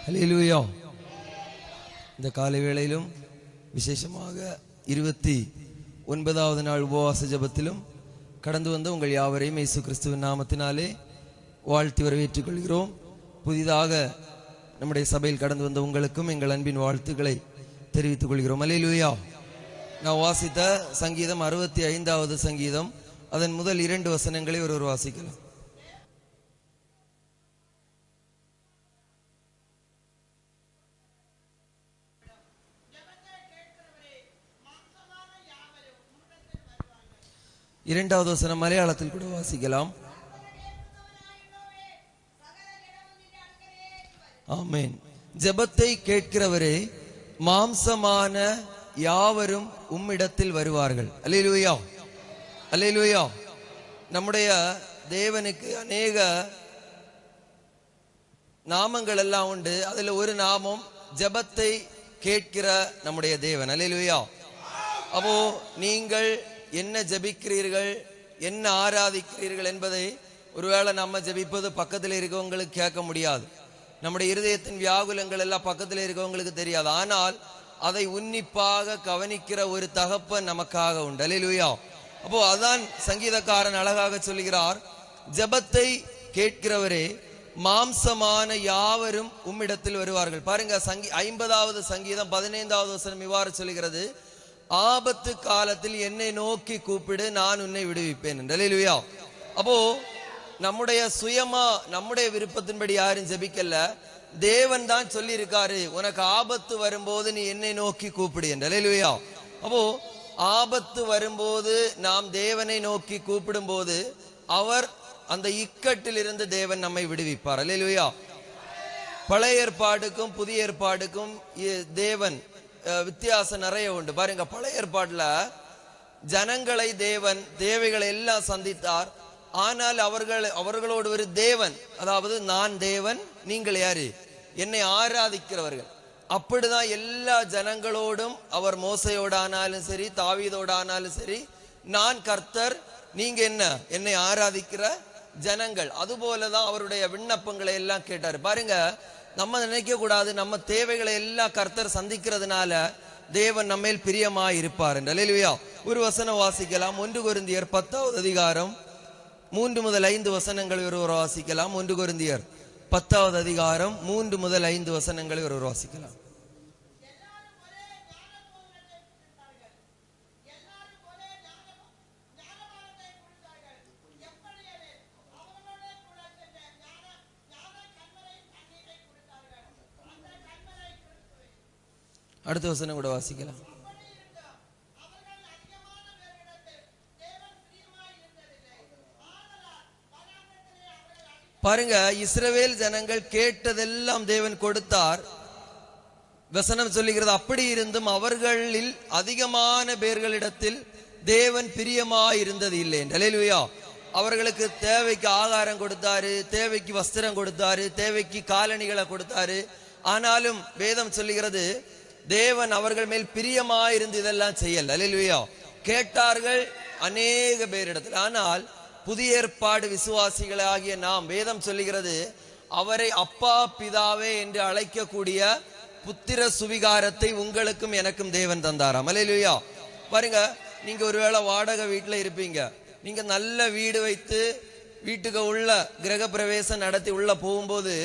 ஹல்லேலூயா. இந்த காலை வேளையிலும் விசேஷமாக 29வது நாள் உபவாச ஜெபத்திலும் கடந்து வந்த உங்கள் யாவரையும் இயேசு கிறிஸ்துவின் நாமத்தினாலே வாழ்த்தி வரவேற்றுக் கொள்கிறோம். புதிதாக நம்முடைய சபையில் கடந்து வந்த உங்களுக்கும் எங்கள் அன்பின் வாழ்த்துக்களை தெரிவித்துக் கொள்கிறோம். ஹல்லேலூயா. நான் வாசித்த சங்கீதம் 65வது சங்கீதம், அதன் முதல் 2 வசனங்களை ஒருவர் வாசிக்கலாம். இரண்டாவது வசனம் மலையாளத்தில் கூட வாசிக்கலாம். ஆமென். ஜெபத்தை கேட்கிறவரே, மாம்சமான யாவரும் உம்மிடத்தில் வருவார்கள். அல்லேலூயா, அல்லேலூயா. நம்முடைய தேவனுக்கு அநேக நாமங்கள் எல்லாம் உண்டு. அதுல ஒரு நாமம் ஜெபத்தை கேட்கிற நம்முடைய தேவன். அல்லேலூயா. அப்போ நீங்கள் என்ன ஜெபிக்கிறீர்கள், என்ன ஆராதிக்கிறீர்கள் என்பதை ஒருவேளை நம்ம ஜெபிப்பது பக்கத்தில் இருக்கவங்களுக்கு கேட்க முடியாது. நம்முடைய இருதயத்தின் வியாகுலங்கள் எல்லாம் பக்கத்தில் இருக்கவங்களுக்கு தெரியாது. ஆனால் அதை உன்னிப்பாக கவனிக்கிற ஒரு தகப்பன் நமக்காக உண்டு. அல்லேலூயா. அப்போ அதான் சங்கீதக்காரன் அழகாக சொல்கிறார், ஜெபத்தை கேட்கிறவரே, மாம்சமான யாவரும் உம்மிடத்தில் வருவார்கள். பாருங்க, 50வது சங்கீதம் 15வது வசனம் இவ்வாறு சொல்கிறது, ஆபத்து காலத்தில் என்னை நோக்கி கூப்பிடு, நான் உன்னை விடுவிப்பேன். அல்லேலூயா. அப்போ நம்முடைய சுயமா நம்முடைய விருப்பத்தின்படி யாரும் ஜெபிக்கல, தேவன் தான் சொல்லி இருக்காரு, உனக்கு ஆபத்து வரும்போது நீ என்னை நோக்கி கூப்பிடு என்று. அல்லேலூயா. அப்போ ஆபத்து வரும்போது நாம் தேவனை நோக்கி கூப்பிடும் போது அவர் அந்த இக்கட்டில் இருந்து தேவன் நம்மை விடுவிப்பார். அல்லேலூயா. பழைய ஏற்பாடுக்கும் புதிய ஏற்பாடுக்கும் தேவன் வித்தியாசம் நிறைய உண்டு. பாருங்க, பழைய ஏற்பாடுல ஜனங்களை தேவன் தேவைகளை எல்லாம் சந்தித்தார். ஆனால் அவர்களோடு ஒரு தேவன், அதாவது நான் தேவன், நீங்கள் யாரு, என்னை ஆராதிக்கிறவர்கள். அப்படிதான் எல்லா ஜனங்களோடும் அவர் மோசையோட ஆனாலும் சரி, தாவீதோட ஆனாலும் சரி, நான் கர்த்தர், நீங்க என்ன, என்னை ஆராதிக்கிற ஜனங்கள். அதுபோலதான் அவருடைய விண்ணப்பங்களை எல்லாம் கேட்டார். பாருங்க, நம்ம நினைக்க கூடாது நம்ம தேவைகளை எல்லாம் கர்த்தர் சந்திக்கிறதுனால தேவன் நம்மேல் பிரியமாய் இருப்பார் என்று. அல்லேலூயா. ஒரு வசனம் வாசிக்கலாம். 1 கொரிந்தியர் 10வது அதிகாரம் 3 முதல் 5 வசனங்களை ஒருவர் வாசிக்கலாம். 1 கொரிந்தியர் 10வது அதிகாரம் 3 முதல் 5 வசனங்களை ஒருவர் வாசிக்கலாம். அடுத்த வசனம் கூட வாசிக்கலாம். பாருங்க, இஸ்ரவேல் ஜனங்கள் கேட்டதெல்லாம் தேவன் கொடுத்தார். வசனம் சொல்லுகிறது, அப்படி இருந்தும் அவர்களில் அதிகமான பேர்களிடத்தில் தேவன் பிரியமாய் இருந்தது இல்லை. அல்லேலூயா. அவர்களுக்கு தேவைக்கு ஆகாரம் கொடுத்தாரு, தேவைக்கு வஸ்திரம் கொடுத்தாரு, தேவைக்கு காலணிகளை கொடுத்தாரு. ஆனாலும் வேதம் சொல்லுகிறது, தேவன் அவர்கள் மேல் பிரியமாயிருந்து இதெல்லாம் செய்யல. அல்லேலூயா. கேட்டார்கள் அநேக பேரிடத்தில். ஆனால் புதிய ஏற்பாடு விசுவாசிகளாகிய நாம், வேதம் சொல்லுகிறது, அவரை அப்பா பிதாவே என்று அழைக்கக்கூடிய புத்திர சுவிகாரத்தை உங்களுக்கும் எனக்கும் தேவன் தந்தாராம். அல்லேலூயா. பாருங்க, நீங்க ஒருவேளை வாடகை வீட்டுல இருப்பீங்க. நீங்க நல்ல வீடு வைத்து வீட்டுக்கு உள்ள கிரக பிரவேசம் நடத்தி உள்ள போகும்போது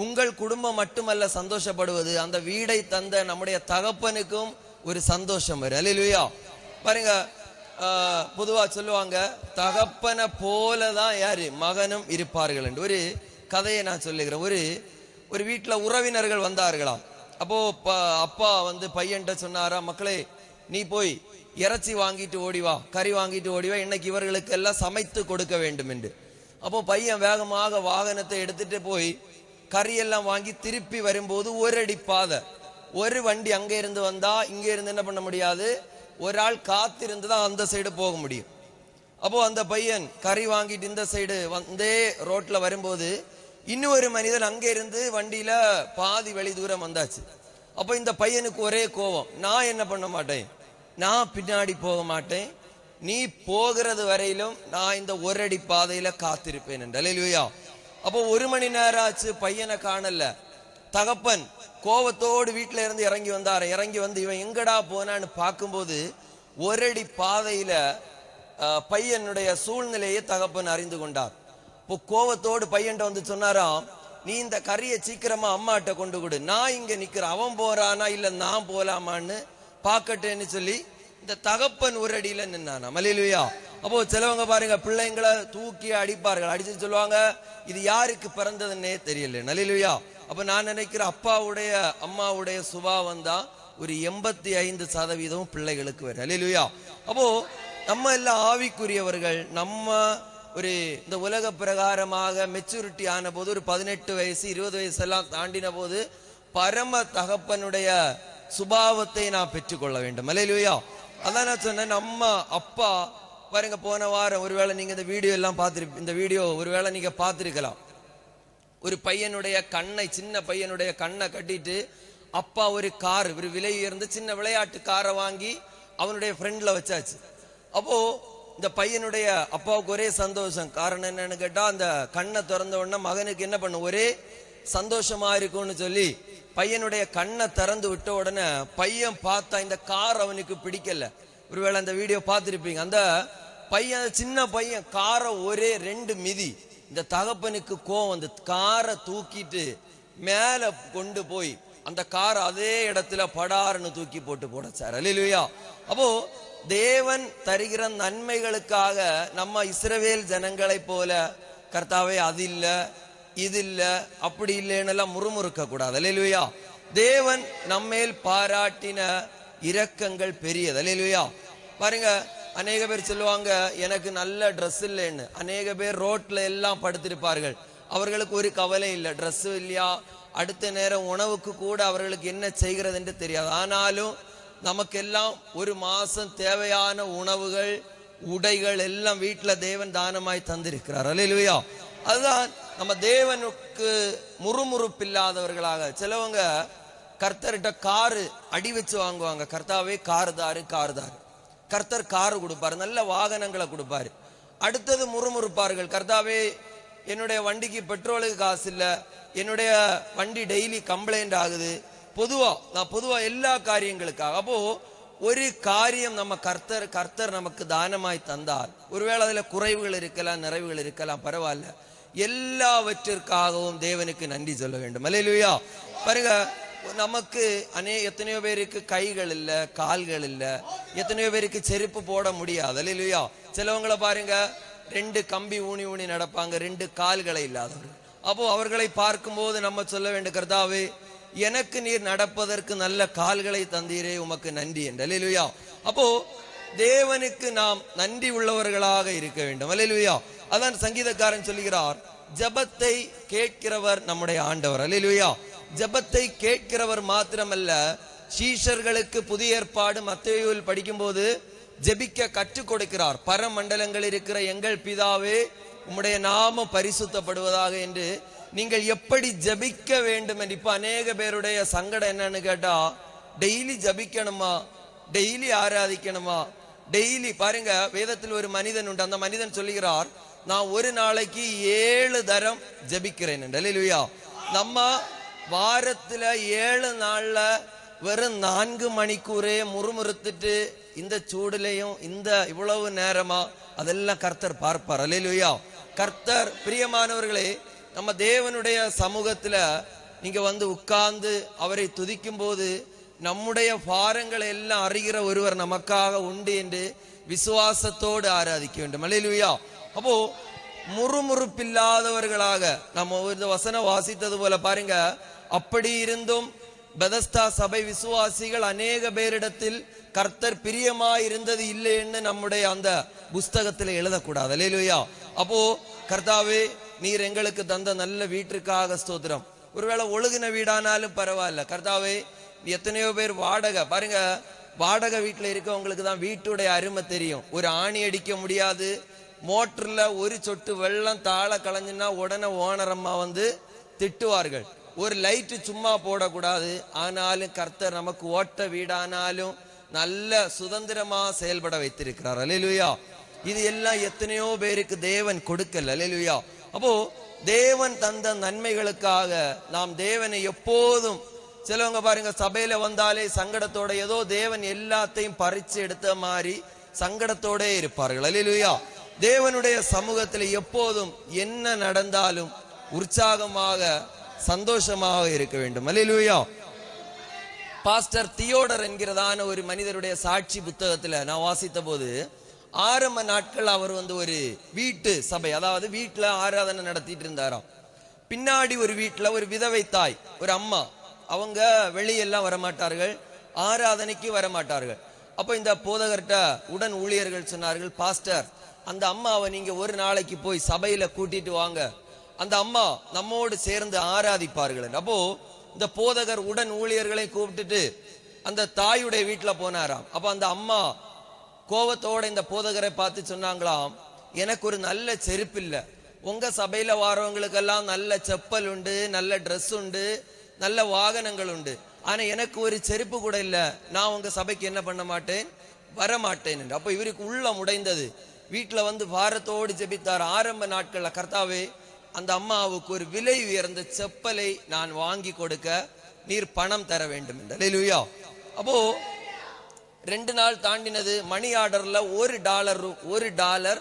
உங்கள் குடும்பம் மட்டுமல்ல சந்தோஷப்படுவது, அந்த வீடை தந்த நம்முடைய தகப்பனுக்கும் ஒரு சந்தோஷம் வரும். அல்லேலூயா. பாருங்க, பொதுவா சொல்லுவாங்க, தகப்பனை போலதான் யாரு மகனும் இருப்பார்கள் என்று. ஒரு கதையை நான் சொல்லுகிறேன். ஒரு வீட்டுல உறவினர்கள் வந்தார்களாம். அப்போ அப்பா பையன்ட்ட சொன்னாரா, மக்களே நீ போய் இறைச்சி வாங்கிட்டு ஓடிவா, கறி வாங்கிட்டு ஓடிவா, இன்னைக்கு இவர்களுக்கு எல்லாம் சமைத்து கொடுக்க வேண்டும் என்று. அப்போ பையன் வேகமாக வாகனத்தை எடுத்துட்டு போய் கறியெல்லாம் வாங்கி திருப்பி வரும்போது ஒரு அடி பாதை, ஒரு வண்டி அங்க இருந்து வந்தா இங்க இருந்து என்ன பண்ண முடியாது, ஒரு ஆள் காத்திருந்துதான் அந்த சைடு போக முடியும். அப்போ அந்த பையன் கறி வாங்கிட்டு இந்த சைடு வந்தே ரோட்ல வரும்போது இன்னொரு மனிதன் அங்க இருந்து வண்டியில பாதி வெளி தூரம் வந்தாச்சு. அப்போ இந்த பையனுக்கு ஒரே கோபம், நான் என்ன பண்ண மாட்டேன், நான் பின்னாடி போக மாட்டேன், நீ போகிறது வரையிலும் நான் இந்த ஒரு அடி பாதையில காத்திருப்பேன் என்று. அல்லேலூயா. அப்போ 1 மணி நேரம் ஆச்சு, பையனை காணல. தகப்பன் கோபத்தோடு வீட்டில இருந்து இறங்கி வந்தார். இறங்கி வந்து இவன் எங்கடா போனான்னு பார்க்கும்போது ஒரடி பாதையில பையனுடைய சூழ்நிலையை தகப்பன் அறிந்து கொண்டார். இப்போ கோபத்தோடு பையன்ட்ட வந்து சொன்னாராம், நீ இந்த கறியை சீக்கிரமா அம்மாட்ட கொண்டு கொடு, நான் இங்க நிக்கிறேன், அவன் போறானா இல்ல நான் போலாமான்னு பாக்கட்டேன்னு சொல்லி இந்த தகப்பன் ஒரு அடியில நின்னானா. அல்லேலூயா. அப்போ சிலவங்க பாருங்க, பிள்ளைங்களை தூக்கி அடிப்பார்கள், அடிச்சு சொல்லுவாங்க இது யாருக்கு பிறந்ததுன்னே தெரியல. அல்லேலூயா. அப்ப நான் நினைக்கிறேன் அப்பாவுடைய அம்மாவுடைய சுபாவம் தான் ஒரு 85% பிள்ளைகளுக்கு வரும். அல்லேலூயா. அப்போ நம்ம எல்லாம் ஆவிக்குரியவர்கள். நம்ம ஒரு இந்த உலக பிரகாரமாக மெச்சூரிட்டி ஆன போது ஒரு 18 வயசு 20 வயசு எல்லாம் தாண்டின போது பரம தகப்பனுடைய சுபாவத்தை நான் பெற்றுக்கொள்ள வேண்டும். அல்லேலூயா. அதான் நான் சொன்னேன், நம்ம அப்பா பாருங்க, போன வாரம் ஒருவேளை நீங்க இந்த வீடியோ எல்லாம் பார்த்திருப்பீங்க. இந்த வீடியோ ஒருவேளை நீங்க பார்த்திருக்கலாம். ஒரு பையனுடைய கண்ணை, சின்ன பையனுடைய கண்ணை கட்டிட்டு அப்பா ஒரு கார், ஒரு விலை உயர்ந்த சின்ன விளையாட்டு காரை வாங்கி அவனுடைய ஃப்ரெண்ட்ல வச்சாச்சு. அப்போ இந்த பையனுடைய அப்பாவுக்கு ஒரே சந்தோஷம். காரணம் என்னன்னு கேட்டா, அந்த கண்ணை திறந்த உடனே மகனுக்கு என்ன பண்ணும், ஒரே சந்தோஷமா இருக்கும்னு சொல்லி பையனுடைய கண்ணை திறந்து விட்ட உடனே பையன் பார்த்தா இந்த கார் அவனுக்கு பிடிக்கல. ஒருவேளை அந்த வீடியோ பார்த்திருப்பீங்க. அந்த பையன், சின்ன பையன் காரை ஒரே 2 மிதி. இந்த தகப்பனுக்கு கோவம் வந்து காரை தூக்கிட்டு மேல கொண்டு போய் அந்த கார் அதே இடத்துல படாருன்னு தூக்கி போட்டு போடச்சார். அல்லேலூயா. அப்போ தேவன் தருகிற நன்மைகளுக்காக நம்ம இஸ்ரவேல் ஜனங்களை போல கர்த்தாவே அது இல்ல இது இல்ல அப்படி இல்லைன்னு எல்லாம் முறுமுறுக்க கூடாது. அல்லேலூயா. தேவன் நம்மேல் பாராட்டின இரக்கங்கள் பெரியது. அல்லேலூயா. பாருங்க, அநேக பேர் சொல்லுவாங்க எனக்கு நல்ல ட்ரெஸ் இல்லைன்னு. அநேக பேர் ரோட்ல எல்லாம் படுத்திருப்பார்கள், அவர்களுக்கு ஒரு கவலை இல்லை, ட்ரெஸ் இல்லையா, அடுத்த நேரம் உணவுக்கு கூட அவர்களுக்கு என்ன செய்கிறது என்று தெரியாது. ஆனாலும் நமக்கெல்லாம் ஒரு மாசம் தேவையான உணவுகள், உடைகள் எல்லாம் வீட்டுல தேவன் தானமாய் தந்திருக்கிறார். அல்லேலூயா. அதுதான் நம்ம தேவனுக்கு முறுமுறுப்பில்லாதவர்களாக. சிலவங்க கர்த்தர்கிட்ட காரு அடி வச்சு வாங்குவாங்க, கர்த்தாவே காரு தாரு காரு தாரு. கர்த்தர் காரு கொடுப்பாரு, நல்ல வாகனங்களை கொடுப்பாரு. அடுத்தது முறுமுறுப்பார்கள், கர்த்தாவே என்னுடைய வண்டிக்கு பெட்ரோலுக்கு காசு இல்லை, என்னுடைய வண்டி டெய்லி கம்ப்ளைண்ட் ஆகுது. பொதுவா எல்லா காரியங்களுக்காக. அப்போ ஒரு காரியம் நம்ம கர்த்தர் நமக்கு தானமாய் தந்தார். ஒருவேளை அதுல குறைவுகள் இருக்கலாம், நிறைவுகள் இருக்கலாம், பரவாயில்ல. எல்லாவற்றிற்காகவும் தேவனுக்கு நன்றி சொல்ல வேண்டும். அல்லேலூயா. பாருங்க, நமக்கு எத்தனையோ பேருக்கு கைகள் இல்ல, கால்கள் இல்ல, எத்தனையோ பேருக்கு செருப்பு போட முடியாது. அல்லேலூயா. சிலவங்களை பாருங்க 2 கம்பி ஊனி ஊனி நடப்பாங்க, 2 கால்களை இல்லாதவர்கள். அப்போ அவர்களை பார்க்கும்போது நம்ம சொல்ல வேண்டும், கர்த்தாவே எனக்கு நீர் நடப்பதற்கு நல்ல கால்களை தந்தீரே, உமக்கு நன்றி என்று. அல்லேலூயா. அப்போ தேவனுக்கு நாம் நன்றி உள்ளவர்களாக இருக்க வேண்டும். அல்லேலூயா. அதான் சங்கீதக்காரன் சொல்லுகிறார், ஜெபத்தை கேட்கிறவர் நம்முடைய ஆண்டவர். அல்லேலூயா. ஜெபத்தை கேட்கிறவர் மாத்திரமல்ல, சீஷர்களுக்கு புதிய ஏற்பாடு மத்தேயுவில் படிக்கும்போது ஜெபிக்க கற்றுக் கொடுக்கிறார். பரமண்டலங்கள் இருக்கிற எங்கள் பிதாவே உம்முடைய நாமம் பரிசுத்தப்படுவதாக என்று நீங்கள் எப்படி ஜபிக்க வேண்டும் என்று. இப்ப அநேக பேருடைய சங்கடம் என்னன்னு கேட்டா, டெய்லி ஜபிக்கணுமா, டெய்லி ஆராதிக்கணுமா, டெய்லி. பாருங்க, வேதத்தில் ஒரு மனிதன் உண்டு, அந்த மனிதன் சொல்லுகிறார், நான் ஒரு நாளைக்கு 7 தரம் ஜபிக்கிறேன் என்று. அல்லேலூயா. நம்ம வாரத்துல 7 நாள்ல வெறும் 4 மணிக்கூரே முறுமுறுத்துட்டு இந்த சூடுலையும் இந்த இவ்வளவு நேரமா, அதெல்லாம் கர்த்தர் பார்ப்பார். அல்லேலூயா. கர்த்தர், பிரியமானவர்களே, நம்ம தேவனுடைய சமூகத்துல நீங்க வந்து உட்கார்ந்து அவரை துதிக்கும் போது நம்முடைய பாரங்களை எல்லாம் அறிகிற ஒருவர் நமக்காக உண்டு என்று விசுவாசத்தோடு ஆராதிக்க வேண்டும். அல்லேலூயா. அப்போ முறுமுறுப்பில்லாதவர்களாக நம்ம ஒரு வசனம் வாசித்தது போல பாருங்க, அப்படி இருந்தும் பெதஸ்தா சபை விசுவாசிகள் அநேக பேரிடத்தில் கர்த்தர் பிரியமாய் இருந்தது இல்லைன்னு நம்முடைய அந்த புஸ்தகத்தில் எழுதக்கூடாது. அல்லேலூயா. அப்போ கர்த்தாவே நீர் எங்களுக்கு தந்த நல்ல வீட்டிற்காக ஸ்தோத்திரம். ஒருவேளை ஒழுகின வீடானாலும் பரவாயில்ல, கர்த்தாவே எத்தனையோ பேர் வாடகை, பாருங்க வாடகை வீட்டுல இருக்கவங்களுக்கு தான் வீட்டுடைய அருமை தெரியும். ஒரு ஆணி அடிக்க முடியாது, மோட்டர்ல ஒரு சொட்டு வெள்ளம் தாழ களைஞ்சுன்னா உடனே ஓனரம்மா வந்து திட்டுவார்கள். ஒரு லைட்டு சும்மா போடக்கூடாது. ஆனாலும் கர்த்தர் நமக்கு ஓட்ட வீடானாலும் நல்ல சுதந்திரமா செயல்பட வைத்திருக்கிறார். அல்லேலூயா. இது எல்லாம் எத்தனையோ பேருக்கு தேவன் கொடுக்கல. அல்லேலூயா. அப்போ தேவன் தந்த நன்மைகளுக்காக நாம் தேவனை எப்போதும், சிலவங்க பாருங்க சபையில வந்தாலே சங்கடத்தோட ஏதோ தேவன் எல்லாத்தையும் பறிச்சு எடுத்த மாதிரி சங்கடத்தோட இருப்பார்கள். அல்லேலூயா. தேவனுடைய சமூகத்தில் எப்போதும் என்ன நடந்தாலும் உற்சாகமாக சந்தோஷமாக இருக்க வேண்டும். அல்லேலூயா. பாஸ்டர் தியோடர் என்கிறதான ஒரு மனிதருடைய சாட்சி புத்தகத்துல நான் வாசித்த போது, ஆரம்ப நாட்கள் அவர் ஒரு வீட்டு சபை, அதாவது வீட்டுல ஆராதனை நடத்திட்டு இருந்தாராம். பின்னாடி ஒரு வீட்டுல ஒரு விதவை தாய், ஒரு அம்மா, அவங்க வெளியெல்லாம் வரமாட்டார்கள், ஆராதனைக்கு வரமாட்டார்கள். அப்ப இந்த போதகர்கிட்ட உடன் ஊழியர்கள் சொன்னார்கள், பாஸ்டர் அந்த அம்மாவை நீங்க ஒரு நாளைக்கு போய் சபையில கூட்டிட்டு வாங்க, அந்த அம்மா நம்மோடு சேர்ந்து ஆராதிப்பார்கள். அப்போ இந்த போதகர் உடன் ஊழியர்களை கூப்பிட்டுட்டு அந்த தாயுடைய வீட்டுல போனாராம். அப்ப அந்த அம்மா கோபத்தோட இந்த போதகரை பார்த்து சொன்னாங்களாம், எனக்கு ஒரு நல்ல செருப்பு இல்லை, உங்க சபையில வாரவங்களுக்கெல்லாம் நல்ல செப்பல் உண்டு, நல்ல ட்ரெஸ் உண்டு, நல்ல வாகனங்கள் உண்டு, ஆனா எனக்கு ஒரு செருப்பு கூட இல்லை, நான் உங்க சபைக்கு என்ன பண்ண மாட்டேன், வர மாட்டேன். அப்ப இவருக்கு உள்ள உடைந்தது. வீட்டுல பாரத்தோடு ஜெபித்தார். ஆரம்ப நாட்கள்ல, கர்த்தாவே அந்த அம்மாவுக்கு ஒரு விலை உயர்ந்த செப்பலை நான் வாங்கி கொடுக்க நீர் பணம் தர வேண்டும் என்று. அல்லேலூயா. அப்போ 2 நாள் தாண்டினது. மணி ஆர்டர்ல $1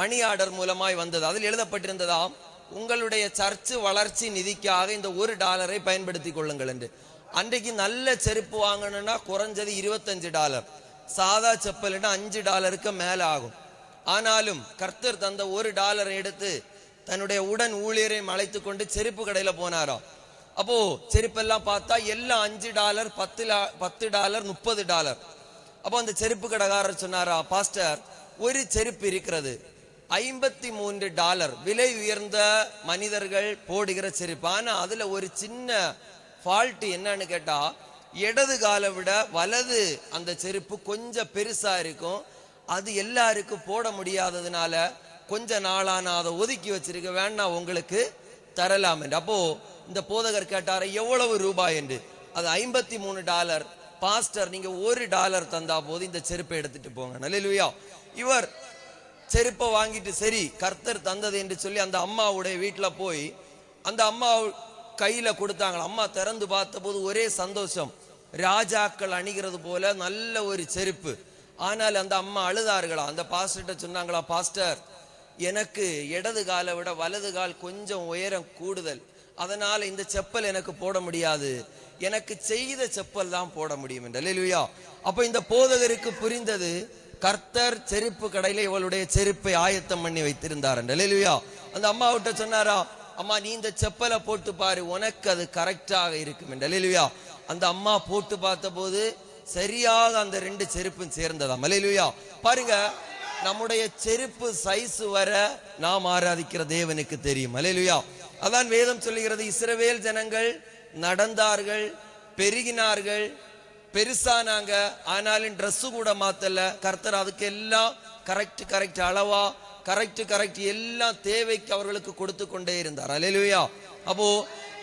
மணி ஆர்டர் மூலமாய் வந்தது. அதில் எழுதப்பட்டிருந்ததாம், உங்களுடைய சர்ச்சு வளர்ச்சி நிதிக்காக இந்த $1 பயன்படுத்திக் கொள்ளுங்கள் என்று. அன்றைக்கு நல்ல செருப்பு வாங்கணும்னா குறைஞ்சது $25, சாதா செப்பல்னா $5 மேல ஆகும். ஆனாலும் கர்த்தர் தந்த $1 எடுத்து தன்னுடைய உடன் ஊழியரை அழைத்து கொண்டு செருப்பு கடையில போனாராம். அப்போ செருப்பெல்லாம் பார்த்தா எல்லாம் $5, $10, $30. அப்போ அந்த செருப்பு கடைக்காரர் சொன்னாரா, பாஸ்டர் ஒரு செருப்பு இருக்கிறது $53, விலை உயர்ந்த மனிதர்கள் போடுகிற செருப்பு. ஆனா அதுல ஒரு சின்ன ஃபால்ட் என்னன்னு கேட்டா, இடது காலை விட வலது அந்த செருப்பு கொஞ்சம் பெருசா இருக்கும், அது எல்லாருக்கும் போட முடியாததுனால கொஞ்ச நாளான அதை ஒதுக்கி வச்சிருக்க, வேணா உங்களுக்கு தரலாம் என்று. அப்போ இந்த போதகர் கேட்டார, எவ்வளவு ரூபாய் என்று. அது $53. பாஸ்டர் நீங்க $1 தந்தா போது இந்த செருப்பை எடுத்துட்டு போங்க. அல்லேலூயா. இவர் செருப்பை வாங்கிட்டு சரி கர்த்தர் தந்தது என்று சொல்லி அந்த அம்மாவுடைய வீட்டுல போய் அந்த அம்மா கையில கொடுத்தாங்க. அம்மா திறந்து பார்த்த போது ஒரே சந்தோஷம், ராஜாக்கள் அணிகிறது போல நல்ல ஒரு செருப்பு. ஆனால் அந்த அம்மா அழுதார்களா. அந்த பாஸ்டர்கிட்ட சொன்னாங்களா, பாஸ்டர் எனக்கு இடது காலை விட வலது கால் கொஞ்சம் உயரம் கூடுதல், அதனால இந்த செப்பல் எனக்கு போட முடியாது, எனக்கு செய்த செப்பல் தான் போட முடியும் என்று. அல்லேலூயா. அப்ப இந்த போதகருக்கு புரிந்தது, கர்த்தர் செருப்பு கடையில இவளுடைய செருப்பை ஆயத்தம் பண்ணி வைத்திருந்தார் என்று. அல்லேலூயா. அந்த அம்மாவிட்ட சொன்னாரா, அம்மா நீ இந்த செப்பலை போட்டு பாரு, உனக்கு அது கரெக்டாக இருக்கும் என்று. அல்லேலூயா. அந்த அம்மா போட்டு பார்த்த போது சரியாக அந்த 2 செருப்பும் சேர்ந்ததாம். அல்லேலூயா. பாருங்க, நம்முடைய செருப்பு சைஸ் வர நாம் ஆராதிக்கிற தேவனுக்கு தெரியும். அல்லேலூயா. அதான் வேதம் சொல்லுகிறது, இஸ்ரவேல் ஜனங்கள் நடந்தார்கள், பெருகினார்கள், பெருசானாங்க, ஆனாலும் ட்ரெஸ் கூட மாத்தல. கர்த்தர் அதுக்கு எல்லாம் கரெக்ட் அளவா கரெக்ட் எல்லாம் தேவைக்கு அவர்களுக்கு கொடுத்து கொண்டே இருந்தார். அல்லேலூயா. அப்போ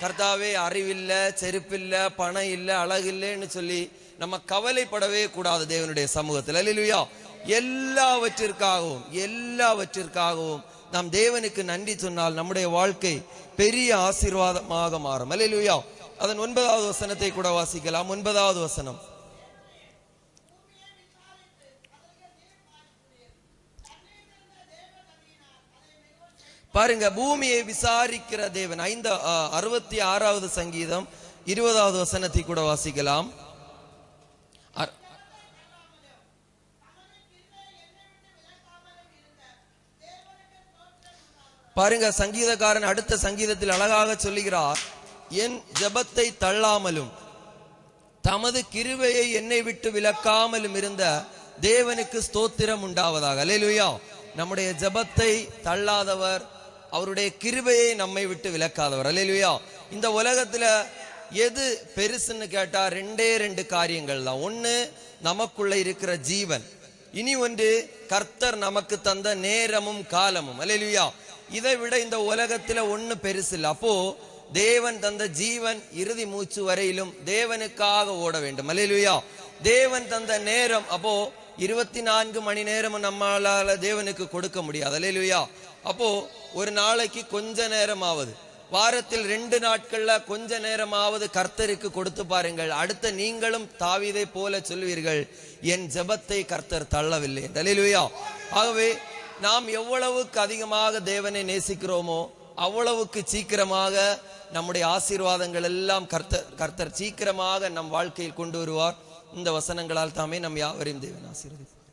கர்த்தாவே அறிவில்ல, செருப்பில்ல, பணம் இல்லை, அழகு இல்லைன்னு சொல்லி நம்ம கவலைப்படவே கூடாது தேவனுடைய சமூகத்தில். அல்லேலூயா. எல்லாவற்றிற்காகவும் நாம் தேவனுக்கு நன்றி சொன்னால் நம்முடைய வாழ்க்கை பெரிய ஆசீர்வாதமாக மாறும். அல்லேலூயா. அதன் 9வது வசனத்தை கூட வாசிக்கலாம். 9வது வசனம். பாருங்க, பூமியை விசாரிக்கிற தேவன். 66வது சங்கீதம் 20வது வசனத்தை கூட வாசிக்கலாம். பாருங்க, சங்கீதக்காரன் அடுத்த சங்கீதத்தில் அழகாக சொல்லுகிறார், என் ஜெபத்தை தள்ளாமலும் தமது கிருபையை என்னை விட்டு விலக்காமலும் இருந்த தேவனுக்கு ஸ்தோத்திரம் உண்டாவதாக. அல்லேலூயா. நம்முடைய ஜெபத்தை தள்ளாதவர், அவருடைய கிருபையை நம்மை விட்டு விலக்காதவர். அல்லேலூயா. இந்த உலகத்துல எது பெருசுன்னு கேட்டா 2 காரியங்கள் தான். ஒண்ணு நமக்குள்ள இருக்கிற ஜீவன், இனி ஒன்று கர்த்தர் நமக்கு தந்த நேரமும் காலமும். அல்லேலூயா. இதை விட இந்த உலகத்துல ஒண்ணு பெருசு இல்லை. அப்போ தேவன் தந்த ஜீவன் இறுதி மூச்சு வரையிலும் தேவனுக்காக ஓட வேண்டும். அல்லேலூயா. தேவன் தந்த நேரம், அப்போ 24 மணி நேரம் நம்மளால தேவனுக்கு கொடுக்க முடியாது. அல்லேலூயா. அப்போ ஒரு நாளைக்கு கொஞ்ச நேரமாவது, வாரத்தில் 2 நாட்கள்ல கொஞ்ச நேரமாவது கர்த்தருக்கு கொடுத்து பாருங்கள். அடுத்த நீங்களும் தாவீதை போல சொல்வீர்கள், என் ஜெபத்தை கர்த்தர் தள்ளவில்லை. அல்லேலூயா. ஆகவே நாம் எவ்வளவுக்கு அதிகமாக தேவனை நேசிக்கிறோமோ அவ்வளவுக்கு சீக்கிரமாக நம்முடைய ஆசீர்வாதங்கள் எல்லாம் கர்த்தர் சீக்கிரமாக நம் வாழ்க்கையில் கொண்டு வருவார். இந்த வசனங்களால் தாமே நம் யாவரையும் தேவன் ஆசீர்வதிப்பார்.